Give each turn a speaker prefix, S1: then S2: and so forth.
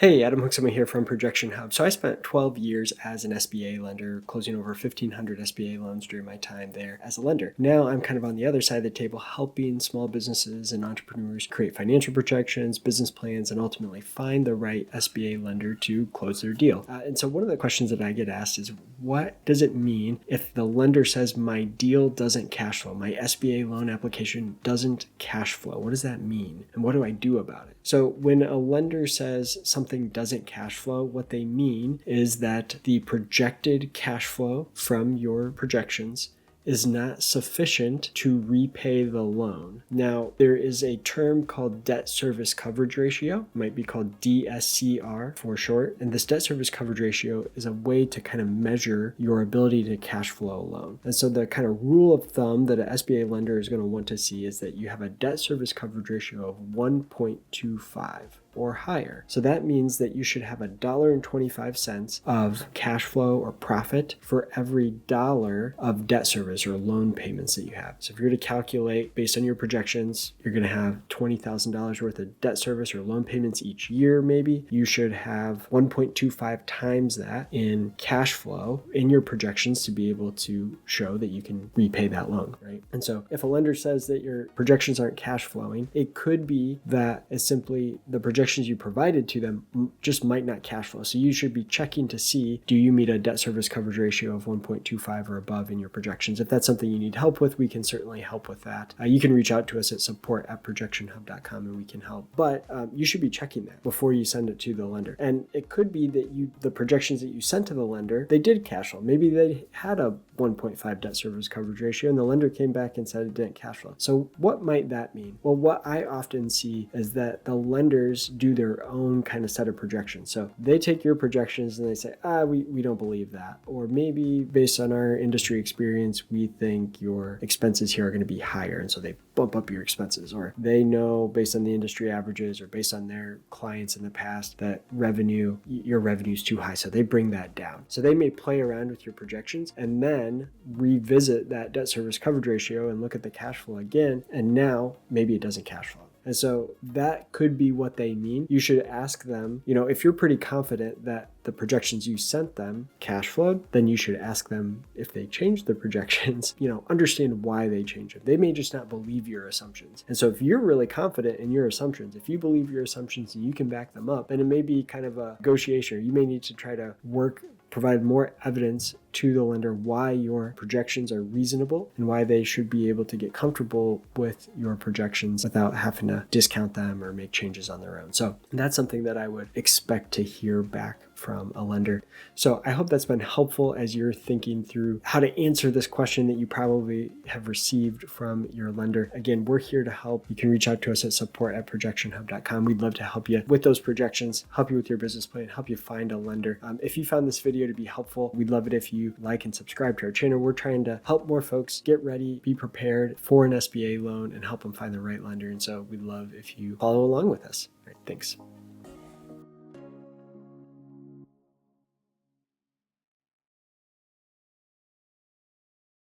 S1: Hey, Adam Hooksema here from Projection Hub. So I spent 12 years as an SBA lender, closing over 1,500 SBA loans during my time there as a lender. Now I'm kind of on the other side of the table, helping small businesses and entrepreneurs create financial projections, business plans, and ultimately find the right SBA lender to close their deal. And so one of the questions that I get asked is, what does it mean if the lender says my deal doesn't cash flow, my SBA loan application doesn't cash flow? What does that mean? And what do I do about it? So when a lender says something doesn't cash flow, what they mean is that the projected cash flow from your projections is not sufficient to repay the loan. Now, there is a term called debt service coverage ratio, it might be called DSCR for short, and this debt service coverage ratio is a way to kind of measure your ability to cash flow a loan. And so the kind of rule of thumb that an SBA lender is going to want to see is that you have a debt service coverage ratio of 1.25 or higher. So that means that you should have $1.25 of cash flow or profit for every dollar of debt service or loan payments that you have. So if you're to calculate based on your projections, you're going to have $20,000 worth of debt service or loan payments each year, maybe. You should have 1.25 times that in cash flow in your projections to be able to show that you can repay that loan, right? And so if a lender says that your projections aren't cash flowing, it could be that it's simply the projections you provided to them just might not cash flow. So you should be checking to see, do you meet a debt service coverage ratio of 1.25 or above in your projections? If that's something you need help with, we can certainly help with that. You can reach out to us at support@projectionhub.com and we can help. But you should be checking that before you send it to the lender. And it could be that the projections that you sent to the lender, they did cash flow. Maybe they had a 1.5 debt service coverage ratio and the lender came back and said it didn't cash flow. So what might that mean? Well, what I often see is that the lenders do their own kind of set of projections. So they take your projections and they say, we don't believe that. Or maybe based on our industry experience, we think your expenses here are going to be higher. And so they bump up your expenses. Or they know based on the industry averages or based on their clients in the past that your revenue is too high. So they bring that down. So they may play around with your projections and then revisit that debt service coverage ratio and look at the cash flow again. And now maybe it doesn't cash flow. And so that could be what they mean. You should ask them, if you're pretty confident that the projections you sent them cash flowed, then you should ask them if they changed the projections, understand why they changed it. They may just not believe your assumptions. And so if you're really confident in your assumptions, if you believe your assumptions and you can back them up, then it may be kind of a negotiation. You may need to try to provide more evidence to the lender why your projections are reasonable and why they should be able to get comfortable with your projections without having to discount them or make changes on their own. So that's something that I would expect to hear back from a lender. So I hope that's been helpful as you're thinking through how to answer this question that you probably have received from your lender. Again, we're here to help. You can reach out to us at support@projectionhub.com. We'd love to help you with those projections, help you with your business plan, help you find a lender. If you found this video to be helpful, we'd love it if you like and subscribe to our channel. We're trying to help more folks get ready, be prepared for an SBA loan and help them find the right lender. And so we'd love if you follow along with us. All right, thanks.